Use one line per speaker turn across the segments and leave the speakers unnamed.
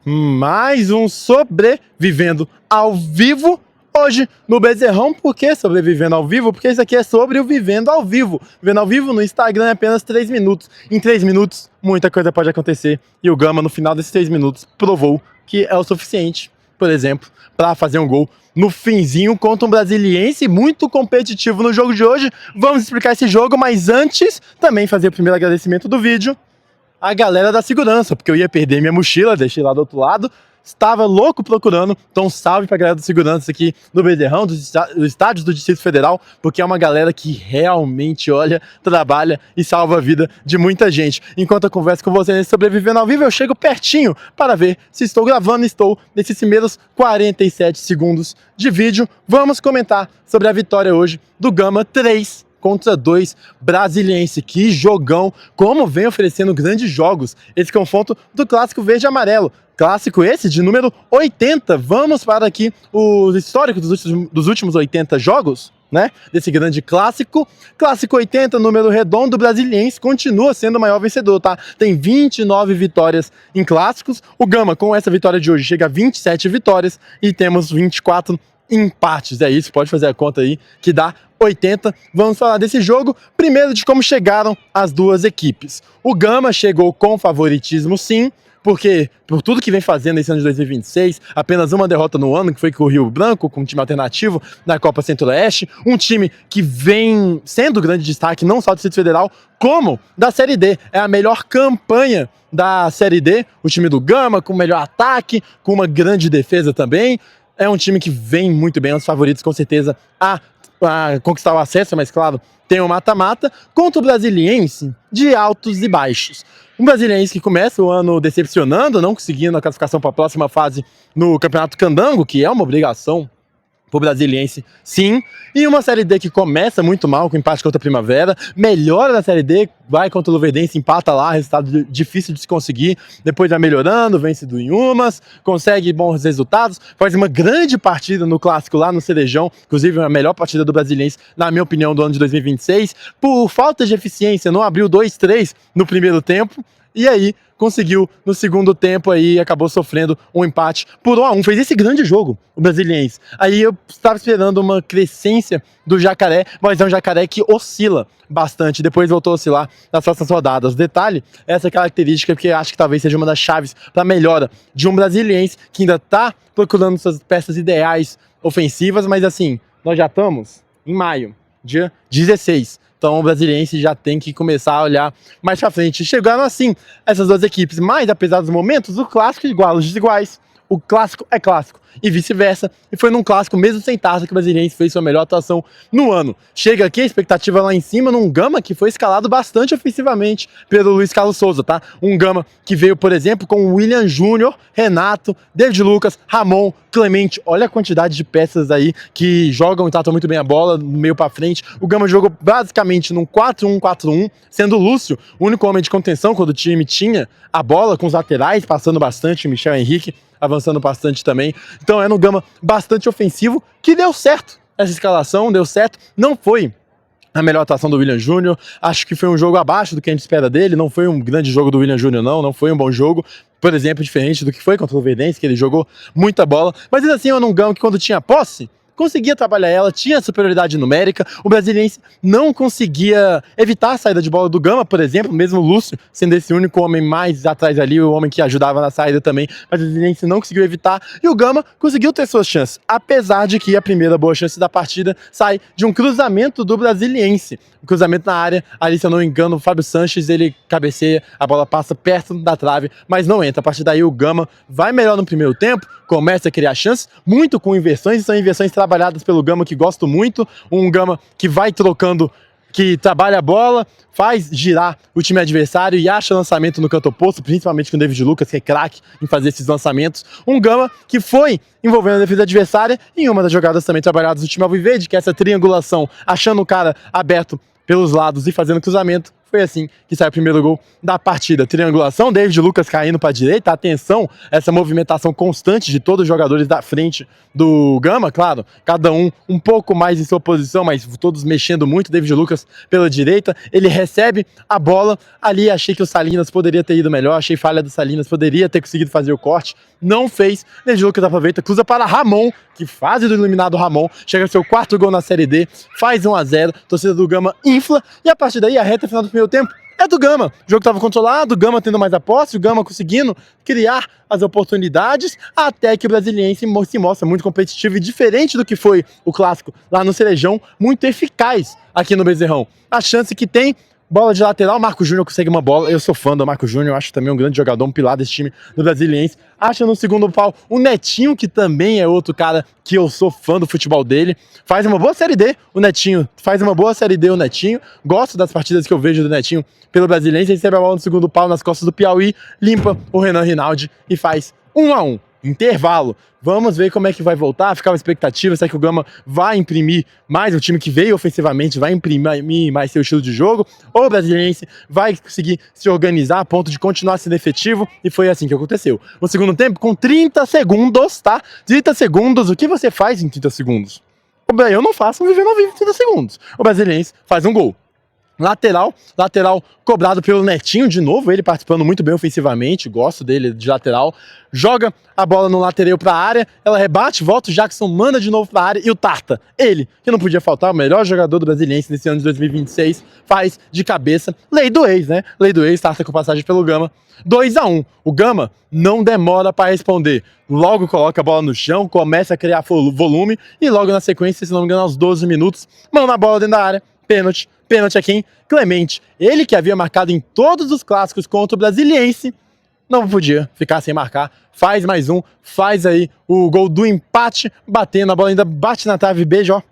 Mais um Sobrevivendo ao Vivo, hoje no Bezerrão. Por que Sobrevivendo ao Vivo? Porque isso aqui é sobre o Vivendo ao Vivo. Vivendo ao Vivo no Instagram é apenas 3 minutos. Em 3 minutos, muita coisa pode acontecer. E o Gama, no final desses 3 minutos, provou que é o suficiente, por exemplo, para fazer um gol no finzinho contra um brasiliense muito competitivo no jogo de hoje. Vamos explicar esse jogo, mas antes, também fazer o primeiro agradecimento do vídeo a galera da segurança, porque eu ia perder minha mochila, deixei lá do outro lado, estava louco procurando, então salve pra galera da segurança aqui do Bezerrão, dos estádios do Distrito Federal, porque é uma galera que realmente, olha, trabalha e salva a vida de muita gente. Enquanto eu converso com você nesse Sobrevivendo ao Vivo, eu chego pertinho para ver se estou gravando. Estou nesses primeiros 47 segundos de vídeo. Vamos comentar sobre a vitória hoje do Gama 3-2 brasiliense. Que jogão, como vem oferecendo grandes jogos esse confronto do clássico verde e amarelo. Clássico esse de número 80. Vamos para aqui o histórico dos últimos 80 jogos, né? Desse grande clássico. Clássico 80, número redondo, brasiliense continua sendo o maior vencedor, tá? Tem 29 vitórias em clássicos. O Gama, com essa vitória de hoje, chega a 27 vitórias e temos 24 empates. É isso, pode fazer a conta aí, que dá 80. Vamos falar desse jogo, primeiro de como chegaram as duas equipes. O Gama chegou com favoritismo, sim, porque por tudo que vem fazendo esse ano de 2026, apenas uma derrota no ano, que foi com o Rio Branco, com um time alternativo na Copa Centro-Oeste, um time que vem sendo grande destaque não só do Distrito Federal, como da Série D. É a melhor campanha da Série D, o time do Gama, com o melhor ataque, com uma grande defesa também. É um time que vem muito bem, é um dos favoritos com certeza a conquistar o acesso, mas claro, tem o mata-mata, contra o brasiliense de altos e baixos. Um brasiliense que começa o ano decepcionando, não conseguindo a classificação para a próxima fase no Campeonato Candango, que é uma obrigação pro brasiliense, sim. E uma Série D que começa muito mal, com empate contra a Primavera, melhora na Série D, vai contra o Luverdense, empata lá, resultado difícil de se conseguir, depois vai melhorando, vence do Inhumas, consegue bons resultados, faz uma grande partida no Clássico lá no Cerejão, inclusive a melhor partida do brasiliense, na minha opinião, do ano de 2026, por falta de eficiência, não abriu 2-3 no primeiro tempo, e aí conseguiu no segundo tempo aí, acabou sofrendo um empate por 1-1, fez esse grande jogo, o brasiliense. Aí eu estava esperando uma crescência do Jacaré, mas é um Jacaré que oscila bastante, depois voltou a oscilar nas próximas rodadas. Detalhe, essa característica que acho que talvez seja uma das chaves para a melhora de um brasiliense que ainda está procurando suas peças ideais ofensivas, mas assim, nós já estamos em maio, dia 16. Então o brasiliense já tem que começar a olhar mais pra frente. Chegaram assim essas duas equipes, mas apesar dos momentos, o clássico iguala os desiguais. O clássico é clássico e vice-versa. E foi num clássico, mesmo sem taça, que o brasiliense fez sua melhor atuação no ano. Chega aqui a expectativa lá em cima num Gama que foi escalado bastante ofensivamente pelo Luiz Carlos Souza, tá? Um Gama que veio, por exemplo, com o William Júnior, Renato, David Lucas, Ramon, Clemente. Olha a quantidade de peças aí que jogam e tratam muito bem a bola, no meio pra frente. O Gama jogou basicamente num 4-1-4-1, sendo o Lúcio o único homem de contenção quando o time tinha a bola, com os laterais passando bastante, Michel Henrique avançando bastante também. Então era um Gama bastante ofensivo, que deu certo. Essa escalação deu certo, não foi a melhor atuação do William Júnior, acho que foi um jogo abaixo do que a gente espera dele, não foi um grande jogo do William Júnior não foi um bom jogo, por exemplo, diferente do que foi contra o Luverdense, que ele jogou muita bola, mas ainda assim era um Gama que quando tinha posse, conseguia trabalhar ela, tinha superioridade numérica, o brasiliense não conseguia evitar a saída de bola do Gama, por exemplo, mesmo o Lúcio sendo esse único homem mais atrás ali, o homem que ajudava na saída também, mas o brasiliense não conseguiu evitar, e o Gama conseguiu ter suas chances, apesar de que a primeira boa chance da partida sai de um cruzamento do brasiliense, um cruzamento na área, ali se eu não me engano, o Fábio Sanches, ele cabeceia, a bola passa perto da trave, mas não entra, a partir daí o Gama vai melhor no primeiro tempo, começa a criar chances, muito com inversões, são inversões trabalhadas pelo Gama que gosto muito, um Gama que vai trocando, que trabalha a bola, faz girar o time adversário e acha lançamento no canto oposto, principalmente com o David Lucas, que é craque em fazer esses lançamentos. Um Gama que foi envolvendo a defesa adversária em uma das jogadas também trabalhadas do time alviverde, que é essa triangulação, achando o cara aberto pelos lados e fazendo cruzamento, foi assim que saiu o primeiro gol da partida. Triangulação, David Lucas caindo para a direita, atenção, essa movimentação constante de todos os jogadores da frente do Gama, claro, cada um pouco mais em sua posição, mas todos mexendo muito. David Lucas pela direita, ele recebe a bola ali, achei que o Salinas poderia ter ido melhor, achei falha do Salinas, poderia ter conseguido fazer o corte, não fez. David Lucas aproveita, cruza para Ramon, que fase do iluminado Ramon, chega ao seu 4º gol na Série D, faz 1-0, torcida do Gama infla, e a partir daí a reta final do primeiro tempo é do Gama. O jogo estava controlado, o Gama tendo mais a posse, o Gama conseguindo criar as oportunidades, até que o Brasiliense se mostra muito competitivo e diferente do que foi o clássico lá no Cerejão, muito eficaz aqui no Bezerrão. A chance que tem, bola de lateral, Marco Júnior consegue uma bola, eu sou fã do Marco Júnior, acho também um grande jogador, um pilar desse time do Brasiliense. Acha no segundo pau o Netinho, que também é outro cara que eu sou fã do futebol dele. Faz uma boa Série D, o Netinho. Faz uma boa Série D, o Netinho. Gosto das partidas que eu vejo do Netinho pelo Brasiliense. Recebe a bola no segundo pau, nas costas do Piauí, limpa o Renan Rinaldi e faz 1-1. Intervalo. Vamos ver como é que vai voltar, ficar uma expectativa, será que o Gama vai imprimir mais, o time que veio ofensivamente vai imprimir mais seu estilo de jogo, ou o Brasiliense vai conseguir se organizar a ponto de continuar sendo efetivo, e foi assim que aconteceu. No segundo tempo, com 30 segundos, tá? 30 segundos, o que você faz em 30 segundos? Eu não faço um vivendo ao vivo em 30 segundos. O Brasiliense faz um gol. Lateral cobrado pelo Netinho de novo, ele participando muito bem ofensivamente, gosto dele de lateral, joga a bola no lateral para a área, ela rebate, volta, o Jackson manda de novo para a área e o Tarta, ele, que não podia faltar, o melhor jogador do Brasiliense nesse ano de 2026, faz de cabeça, lei do ex, né? Lei do ex, Tarta com passagem pelo Gama, 2-1. O Gama não demora para responder, logo coloca a bola no chão, começa a criar volume e logo na sequência, se não me engano, aos 12 minutos, manda a bola dentro da área, pênalti a quem? Clemente. Ele que havia marcado em todos os clássicos contra o Brasiliense, não podia ficar sem marcar. Faz mais um, faz aí o gol do empate, batendo, a bola ainda bate na trave, beija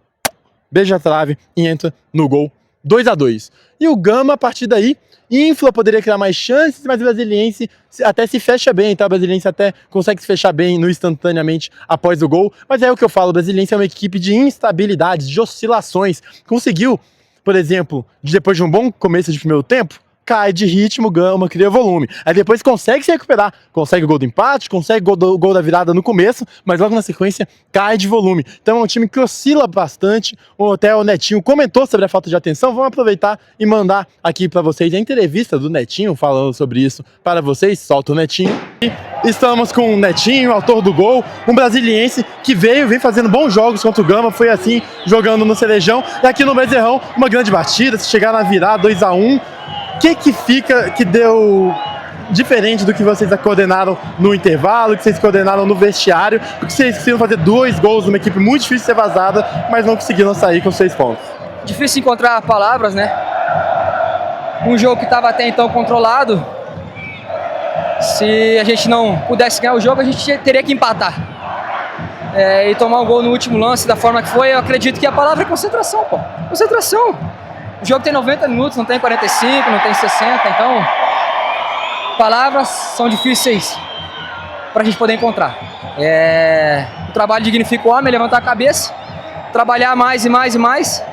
a trave e entra no gol. 2-2. E o Gama, a partir daí, infla, poderia criar mais chances, mas o Brasiliense até se fecha bem, tá? O Brasiliense até consegue se fechar bem no instantaneamente após o gol. Mas é o que eu falo, o Brasiliense é uma equipe de instabilidades, de oscilações. Conseguiu, por exemplo, depois de um bom começo de primeiro tempo, cai de ritmo, Gama cria volume. Aí depois consegue se recuperar, consegue o gol do empate, consegue o gol da virada no começo, mas logo na sequência cai de volume. Então é um time que oscila bastante. Até o Netinho comentou sobre a falta de atenção. Vamos aproveitar e mandar aqui para vocês a entrevista do Netinho falando sobre isso para vocês. Solta o Netinho. Estamos com o Netinho, autor do gol, um brasiliense que vem fazendo bons jogos contra o Gama, foi assim, jogando no Cerejão, e aqui no Bezerrão, uma grande batida, se chegar na virada 2-1, que deu diferente do que vocês coordenaram no intervalo, que vocês coordenaram no vestiário, porque vocês conseguiram fazer 2 gols numa equipe muito difícil de ser vazada, mas não conseguiram sair com 6 pontos.
Difícil encontrar palavras, né? Um jogo que estava até então controlado. Se a gente não pudesse ganhar o jogo, a gente teria que empatar. E tomar um gol no último lance da forma que foi, eu acredito que a palavra é concentração, pô. Concentração. O jogo tem 90 minutos, não tem 45, não tem 60, então palavras são difíceis pra gente poder encontrar. O trabalho dignifica o homem, levantar a cabeça, trabalhar mais e mais e mais,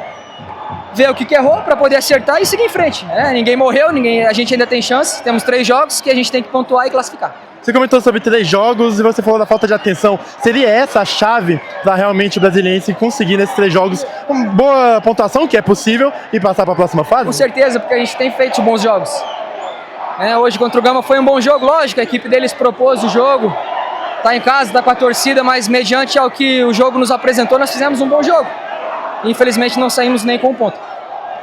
ver o que errou para poder acertar e seguir em frente. Ninguém morreu, a gente ainda tem chance, temos 3 jogos que a gente tem que pontuar e classificar.
Você comentou sobre 3 jogos e você falou da falta de atenção. Seria essa a chave para realmente o Brasiliense conseguir nesses 3 jogos uma boa pontuação, que é possível, e passar para a próxima fase?
Com certeza, porque a gente tem feito bons jogos. Hoje contra o Gama foi um bom jogo, lógico, a equipe deles propôs o jogo, tá em casa, tá com a torcida, mas mediante ao que o jogo nos apresentou, nós fizemos um bom jogo. Infelizmente não saímos nem com um ponto.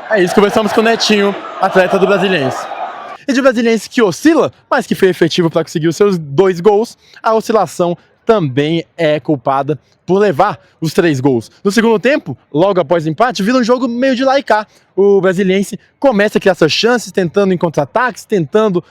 É isso, conversamos com o Netinho, atleta do Brasiliense. E de Brasiliense que oscila, mas que foi efetivo para conseguir os seus 2 gols, a oscilação também é culpada por levar os 3 gols. No segundo tempo, logo após o empate, vira um jogo meio de lá e cá. O Brasiliense começa a criar suas chances, tentando em contra-ataques, tentando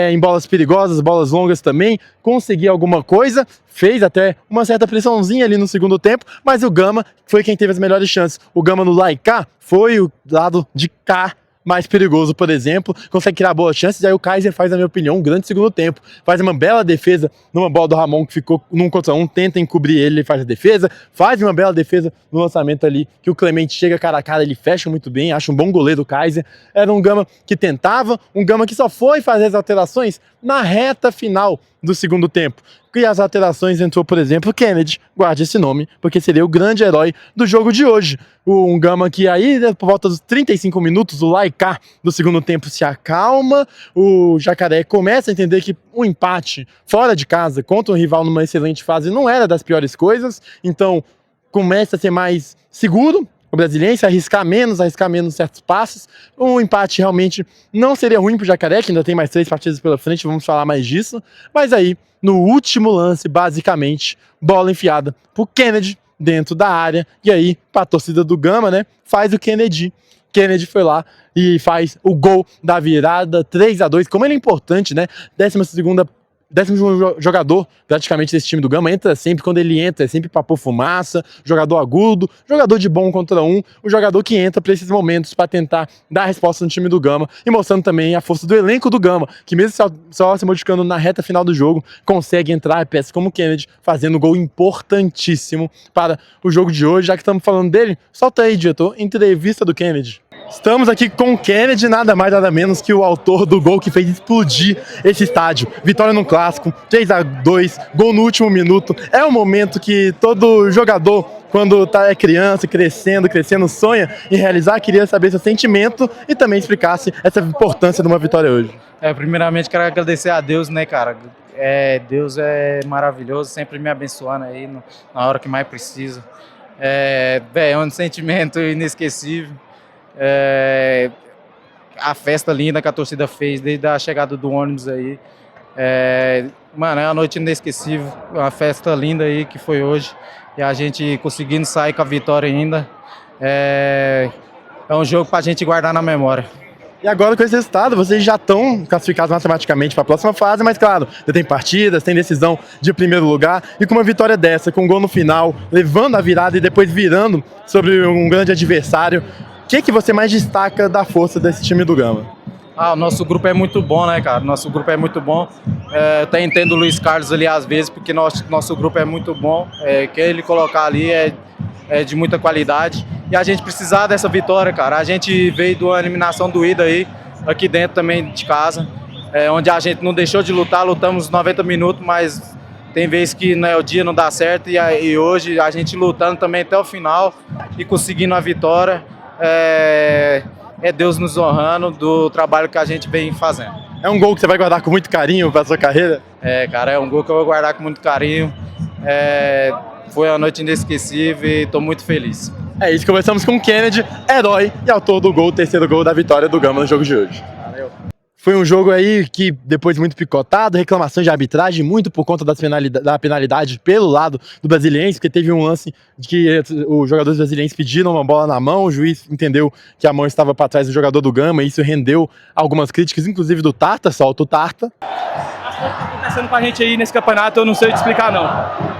em bolas perigosas, bolas longas também, conseguir alguma coisa, fez até uma certa pressãozinha ali no segundo tempo, mas o Gama foi quem teve as melhores chances. O Gama no lá e cá foi o lado de cá mais perigoso, por exemplo, consegue criar boas chances, e aí o Kaiser faz, na minha opinião, um grande segundo tempo, faz uma bela defesa numa bola do Ramon que ficou num contra um, tenta encobrir ele faz a defesa, faz uma bela defesa no lançamento ali, que o Clemente chega cara a cara, ele fecha muito bem, acha um bom goleiro o Kaiser, era um Gama que tentava, um Gama que só foi fazer as alterações na reta final do segundo tempo. E as alterações entrou, por exemplo, o Kennedy, guarde esse nome, porque seria o grande herói do jogo de hoje. Um Gama que aí, por volta dos 35 minutos, o Laiká do segundo tempo se acalma, o Jacaré começa a entender que um empate fora de casa contra um rival numa excelente fase não era das piores coisas, então começa a ser mais seguro, o Brasiliense, arriscar menos certos passos. Um empate realmente não seria ruim pro Jacaré, que ainda tem mais 3 partidas pela frente, vamos falar mais disso. Mas aí, no último lance, basicamente, bola enfiada pro Kennedy dentro da área. E aí, pra torcida do Gama, né, faz o Kennedy. Kennedy foi lá e faz o gol da virada, 3-2. Como ele é importante, né? 12º jogador praticamente desse time do Gama, entra sempre, quando ele entra é sempre pra pôr fumaça, jogador agudo, jogador de bom contra um, o jogador que entra pra esses momentos pra tentar dar a resposta no time do Gama e mostrando também a força do elenco do Gama, que mesmo só se modificando na reta final do jogo, consegue entrar peças como o Kennedy, fazendo um gol importantíssimo para o jogo de hoje. Já que estamos falando dele, solta aí, diretor, entrevista do Kennedy. Estamos aqui com o Kennedy, nada mais nada menos que o autor do gol que fez explodir esse estádio. Vitória no clássico, 3-2, gol no último minuto. É um momento que todo jogador, quando é criança, crescendo, sonha em realizar. Queria saber seu sentimento e também explicasse essa importância de uma vitória hoje.
Primeiramente quero agradecer a Deus, né, cara? Deus é maravilhoso, sempre me abençoando aí na hora que mais precisa. É um sentimento inesquecível. A festa linda que a torcida fez desde a chegada do ônibus aí. Mano, é uma noite inesquecível, uma festa linda aí que foi hoje. E a gente conseguindo sair com a vitória ainda. É um jogo pra gente guardar na memória.
E agora com esse resultado, vocês já estão classificados matematicamente para a próxima fase, mas claro, já tem partidas, tem decisão de primeiro lugar, e com uma vitória dessa, com um gol no final, levando a virada e depois virando sobre um grande adversário, o que você mais destaca da força desse time do Gama?
O nosso grupo é muito bom, né, cara? Nosso grupo é muito bom. Eu até entendo o Luiz Carlos ali às vezes, porque nosso grupo é muito bom. Quem ele colocar ali é de muita qualidade. E a gente precisar dessa vitória, cara. A gente veio de uma eliminação doída aí, aqui dentro também de casa, onde a gente não deixou de lutar, lutamos 90 minutos, mas tem vezes que o dia não dá certo. E hoje a gente lutando também até o final e conseguindo a vitória. É Deus nos honrando do trabalho que a gente vem fazendo.
É um gol que você vai guardar com muito carinho para sua carreira?
Cara, é um gol que eu vou guardar com muito carinho. Foi uma noite inesquecível e estou muito feliz.
É isso, conversamos com o Kennedy, herói e autor do gol, o terceiro gol da vitória do Gama no jogo de hoje.
Valeu.
Foi um jogo aí que depois muito picotado, reclamações de arbitragem, muito por conta da penalidade pelo lado do Brasiliense, porque teve um lance de que os jogadores brasileiros pediram uma bola na mão, o juiz entendeu que a mão estava para trás do jogador do Gama, e isso rendeu algumas críticas, inclusive do Tarta, solta o Tarta.
As coisas que estão acontecendo com a gente aí nesse campeonato, eu não sei te explicar não.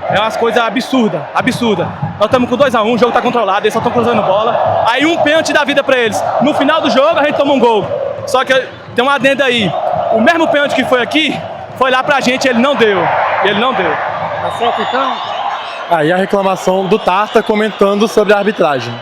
É umas coisas absurdas. Nós estamos com 2-1, o jogo está controlado, eles só estão cruzando bola. Aí um pênalti dá vida para eles. No final do jogo a gente toma um gol. Só que tem uma adenda aí. O mesmo pênalti que foi aqui, foi lá pra gente, ele não deu. Tá certo então?
Aí a reclamação do Tarta comentando sobre a arbitragem.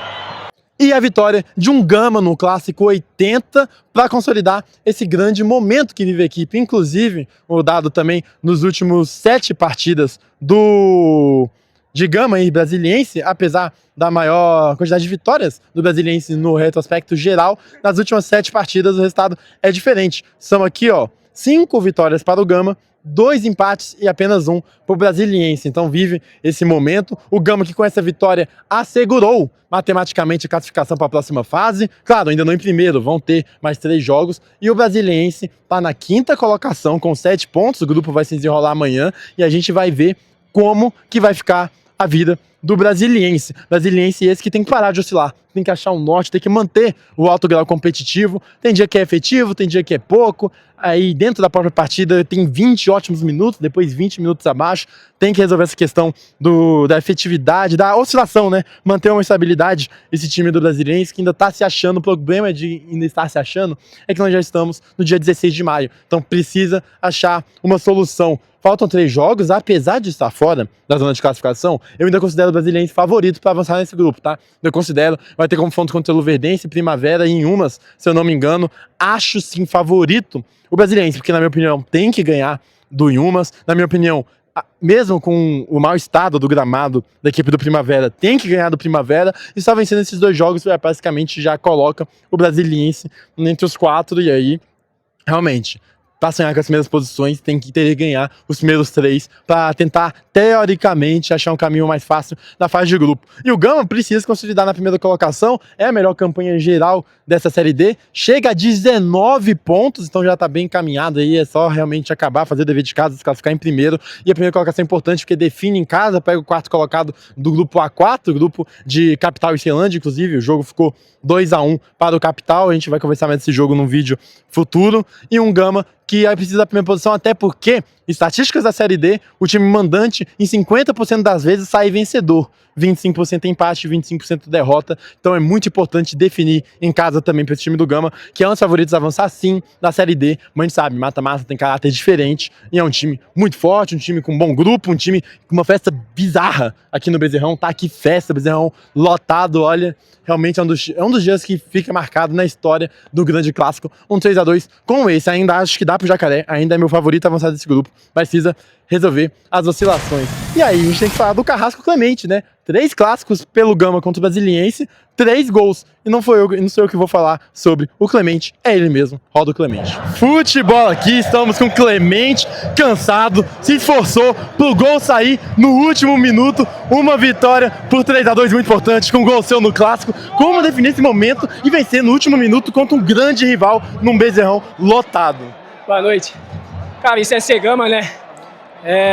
E a vitória de um Gama no Clássico 80 para consolidar esse grande momento que vive a equipe. Inclusive, o dado também nos últimos 7 partidas de Gama e Brasiliense, apesar da maior quantidade de vitórias do Brasiliense no retrospecto geral, nas últimas 7 partidas o resultado é diferente. São aqui, 5 vitórias para o Gama, 2 empates e apenas 1 para o Brasiliense. Então vive esse momento. O Gama, que com essa vitória assegurou matematicamente a classificação para a próxima fase. Claro, ainda não em primeiro, vão ter mais 3 jogos. E o Brasiliense está na 5ª colocação com 7 pontos. O grupo vai se desenrolar amanhã e a gente vai ver como que vai ficar a vida do Brasiliense. Brasiliense esse que tem que parar de oscilar, tem que achar um norte, tem que manter o alto grau competitivo. Tem dia que é efetivo, tem dia que é pouco. aí dentro da própria partida, tem 20 ótimos minutos, depois 20 minutos abaixo, tem que resolver essa questão da efetividade, da oscilação, né? Manter uma estabilidade, esse time do Brasiliense que ainda está se achando, o problema de ainda estar se achando é que nós já estamos no dia 16 de maio, então precisa achar uma solução. Faltam 3 jogos, apesar de estar fora da zona de classificação, eu ainda considero o Brasiliense favorito para avançar nesse grupo, tá? Eu considero, vai ter confronto contra o Luverdense, Primavera e Inhumas, se eu não me engano, acho sim favorito o Brasiliense, porque na minha opinião tem que ganhar do Inhumas, na minha opinião, mesmo com o mau estado do gramado da equipe do Primavera, tem que ganhar do Primavera, e só vencendo esses 2 jogos, basicamente já coloca o Brasiliense entre os 4, e aí, realmente, para sonhar com as primeiras posições, tem que ter que ganhar os primeiros 3 para tentar, teoricamente, achar um caminho mais fácil na fase de grupo. E o Gama precisa se consolidar na primeira colocação, é a melhor campanha geral dessa Série D, chega a 19 pontos, então já está bem encaminhado aí, é só realmente acabar, fazer o dever de casa, se classificar em primeiro, e a primeira colocação é importante porque define em casa, pega o 4º colocado do grupo A4, grupo de Capital e Ceilândia, inclusive, o jogo ficou 2-1 para o Capital, a gente vai conversar mais desse jogo num vídeo futuro, e um Gama que aí precisa da primeira posição, até porque, estatísticas da Série D, o time mandante, em 50% das vezes, sai vencedor. 25% empate, 25% derrota. Então é muito importante definir em casa também para esse time do Gama, que é um dos favoritos a avançar sim na Série D. Mas a gente sabe, mata-mata tem caráter diferente e é um time muito forte, um time com um bom grupo, um time com uma festa bizarra aqui no Bezerrão. Tá aqui festa, Bezerrão lotado, olha. Realmente é um dos dias que fica marcado na história do grande clássico. Um 3-2 com esse. Ainda acho que dá pro Jacaré, ainda é meu favorito a avançar desse grupo. Precisa resolver as oscilações. E aí a gente tem que falar do Carrasco Clemente, né? 3 clássicos pelo Gama contra o Brasiliense, 3 gols. E não sou eu que vou falar sobre o Clemente, é ele mesmo, roda o Clemente. Futebol aqui, estamos com o Clemente, cansado, se esforçou pro gol sair no último minuto, uma vitória por 3-2 muito importante, com um gol seu no clássico. Como definir esse momento e vencer no último minuto contra um grande rival num Bezerrão lotado?
Boa noite. Cara, isso é ser Gama, né?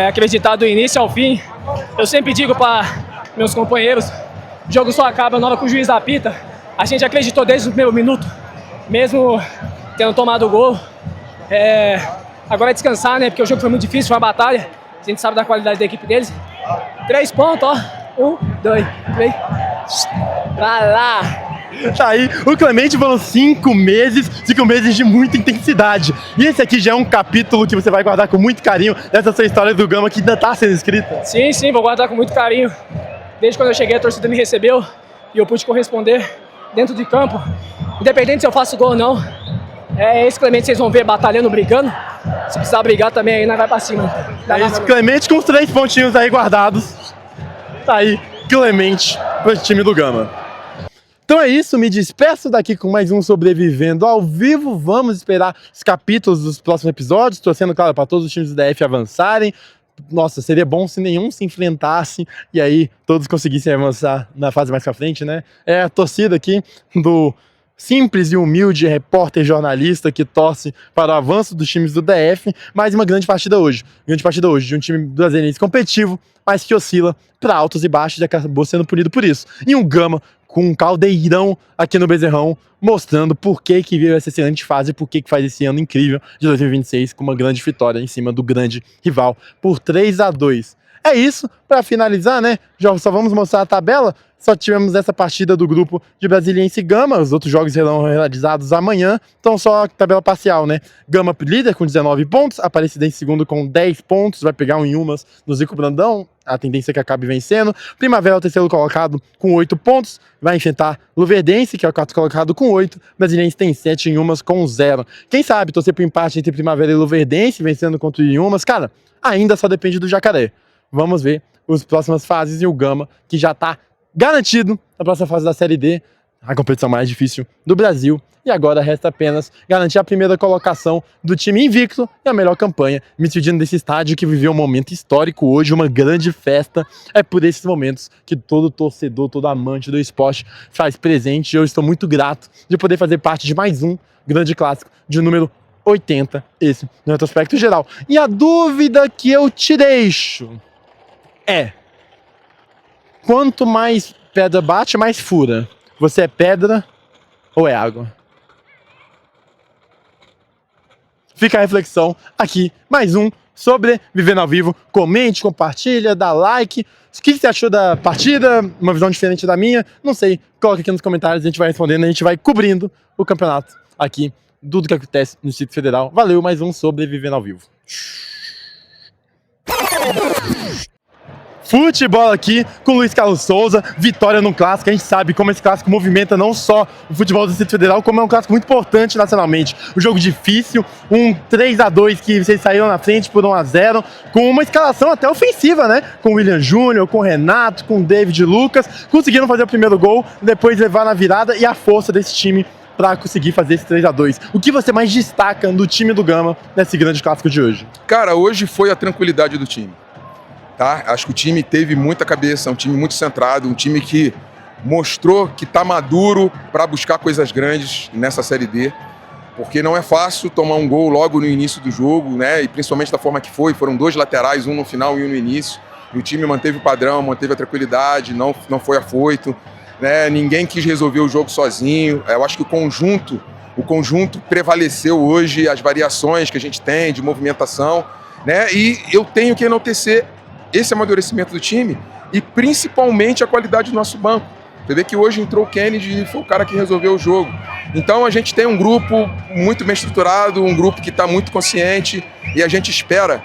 Acreditar do início ao fim. Eu sempre digo para meus companheiros, o jogo só acaba na hora que o juiz apita. A gente acreditou desde o primeiro minuto, mesmo tendo tomado o gol. Agora é descansar, né? Porque o jogo foi muito difícil, foi uma batalha. A gente sabe da qualidade da equipe deles. 3 pontos, ó. 1, 2, 3. Pra lá.
Tá aí, o Clemente foram 5 meses de muita intensidade. E esse aqui já é um capítulo que você vai guardar com muito carinho dessa sua história do Gama que ainda tá sendo escrita.
Sim, vou guardar com muito carinho. Desde quando eu cheguei, a torcida me recebeu e eu pude corresponder dentro de campo. Independente se eu faço gol ou não, esse Clemente vocês vão ver batalhando, brigando. Se precisar brigar também, aí nós vai pra cima.
É isso, Clemente com os 3 pontinhos aí guardados. Tá aí, Clemente pro time do Gama. Então é isso, me despeço daqui com mais um Sobrevivendo ao Vivo. Vamos esperar os capítulos dos próximos episódios, torcendo, claro, para todos os times do DF avançarem. Nossa, seria bom se nenhum se enfrentasse e aí todos conseguissem avançar na fase mais pra frente, né? É a torcida aqui do simples e humilde repórter jornalista que torce para o avanço dos times do DF, mas uma grande partida hoje. Grande partida hoje de um time brasileiro competitivo, mas que oscila para altos e baixos e acabou sendo punido por isso. E um Gama com um caldeirão aqui no Bezerrão, mostrando por que veio essa excelente fase e por que faz esse ano incrível de 2026 com uma grande vitória em cima do grande rival por 3-2. É isso, para finalizar, né? Já só vamos mostrar a tabela. Só tivemos essa partida do grupo de Brasiliense e Gama, os outros jogos serão realizados amanhã, então só a tabela parcial, né? Gama líder com 19 pontos, Aparecidense segundo com 10 pontos, vai pegar um Inhumas no Zico Brandão, a tendência é que acabe vencendo. Primavera é o terceiro colocado com 8 pontos, vai enfrentar Luverdense, que é o quarto colocado com 8, Brasiliense tem 7, Inhumas com 0. Quem sabe torcer pro empate entre Primavera e Luverdense, vencendo contra o Inhumas, cara, ainda só depende do Jacaré. Vamos ver as próximas fases e o Gama, que já tá garantido na próxima fase da Série D, a competição mais difícil do Brasil. E agora resta apenas garantir a primeira colocação do time invicto e a melhor campanha, me despedindo desse estádio que viveu um momento histórico hoje, uma grande festa. É por esses momentos que todo torcedor, todo amante do esporte faz presente. E eu estou muito grato de poder fazer parte de mais um grande clássico de número 80, esse no retrospecto geral. E a dúvida que eu te deixo é: quanto mais pedra bate, mais fura. Você é pedra ou é água? fica a reflexão aqui, mais um Sobrevivendo ao Vivo. Comente, compartilha, dá like. O que você achou da partida? Uma visão diferente da minha? Não sei. Coloca aqui nos comentários, a gente vai respondendo, a gente vai cobrindo o campeonato aqui, tudo que acontece no Distrito Federal. Valeu, mais um Sobrevivendo ao Vivo. Futebol aqui com Luiz Carlos Souza, vitória no clássico. A gente sabe como esse clássico movimenta não só o futebol do Distrito Federal, como é um clássico muito importante nacionalmente. Um jogo difícil, um 3-2 que vocês saíram na frente por 1-0, com uma escalação até ofensiva, né? Com o William Júnior, com o Renato, com o David Lucas, conseguiram fazer o primeiro gol, depois levar na virada e a força desse time para conseguir fazer esse 3-2. O que você mais destaca do time do Gama nesse grande clássico de hoje?
Cara, hoje foi a tranquilidade do time. Tá? Acho que o time teve muita cabeça, um time muito centrado, um time que mostrou que está maduro para buscar coisas grandes nessa Série D, porque não é fácil tomar um gol logo no início do jogo, né? E principalmente da forma que foi, foram 2 laterais, um no final e um no início, e o time manteve o padrão, manteve a tranquilidade, não foi afoito, né? Ninguém quis resolver o jogo sozinho. Eu acho que o conjunto prevaleceu hoje, as variações que a gente tem de movimentação, né? E eu tenho que enaltecer esse amadurecimento do time e principalmente a qualidade do nosso banco. Você vê que hoje entrou o Kennedy e foi o cara que resolveu o jogo. Então a gente tem um grupo muito bem estruturado, um grupo que está muito consciente e a gente espera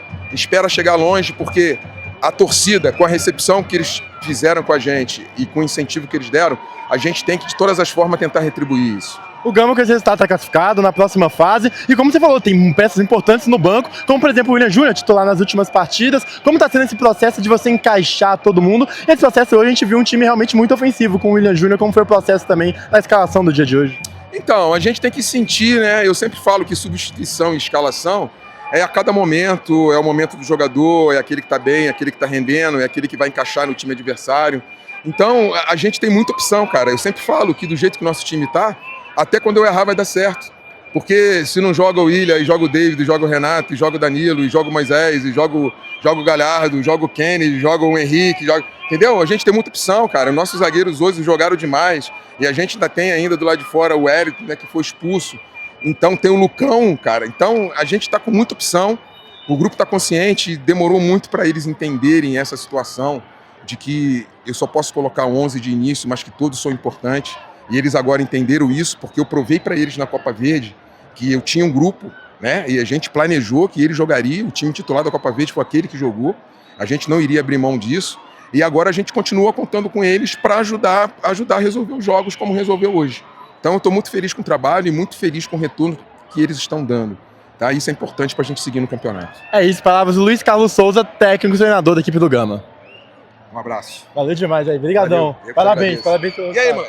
chegar longe, porque a torcida, com a recepção que eles fizeram com a gente e com o incentivo que eles deram, a gente tem que de todas as formas tentar retribuir isso.
O Gama com esse resultado está classificado na próxima fase e, como você falou, tem peças importantes no banco, como por exemplo o William Júnior, titular nas últimas partidas. Como está sendo esse processo de você encaixar todo mundo? Esse processo hoje a gente viu um time realmente muito ofensivo com o William Júnior, como foi o processo também da escalação do dia de hoje?
Então, a gente tem que sentir, né? Eu sempre falo que substituição e escalação é a cada momento, é o momento do jogador, é aquele que está bem, é aquele que está rendendo, é aquele que vai encaixar no time adversário. Então, a gente tem muita opção, cara. Eu sempre falo que do jeito que o nosso time está, até quando eu errar vai dar certo. Porque se não joga o William, e joga o David, e joga o Renato, e joga o Danilo, e joga o Moisés, e joga o Galhardo, joga o Kennedy, joga o Henrique, entendeu? A gente tem muita opção, cara. Nossos zagueiros hoje jogaram demais. E a gente ainda tem ainda do lado de fora o Érico, né, que foi expulso. Então tem o Lucão, cara. Então a gente está com muita opção. O grupo está consciente. Demorou muito para eles entenderem essa situação de que eu só posso colocar 11 de início, mas que todos são importantes. E eles agora entenderam isso, porque eu provei para eles na Copa Verde que eu tinha um grupo, né? E a gente planejou que ele jogaria, o time titular da Copa Verde foi aquele que jogou. A gente não iria abrir mão disso. E agora a gente continua contando com eles para ajudar a resolver os jogos como resolveu hoje. Então eu estou muito feliz com o trabalho e muito feliz com o retorno que eles estão dando. Tá? Isso é importante para a gente seguir no campeonato.
É isso, palavras do Luiz Carlos Souza, técnico e treinador da equipe do Gama.
Um abraço.
Valeu demais aí, brigadão.
Valeu,
Parabéns.
E aí, mano?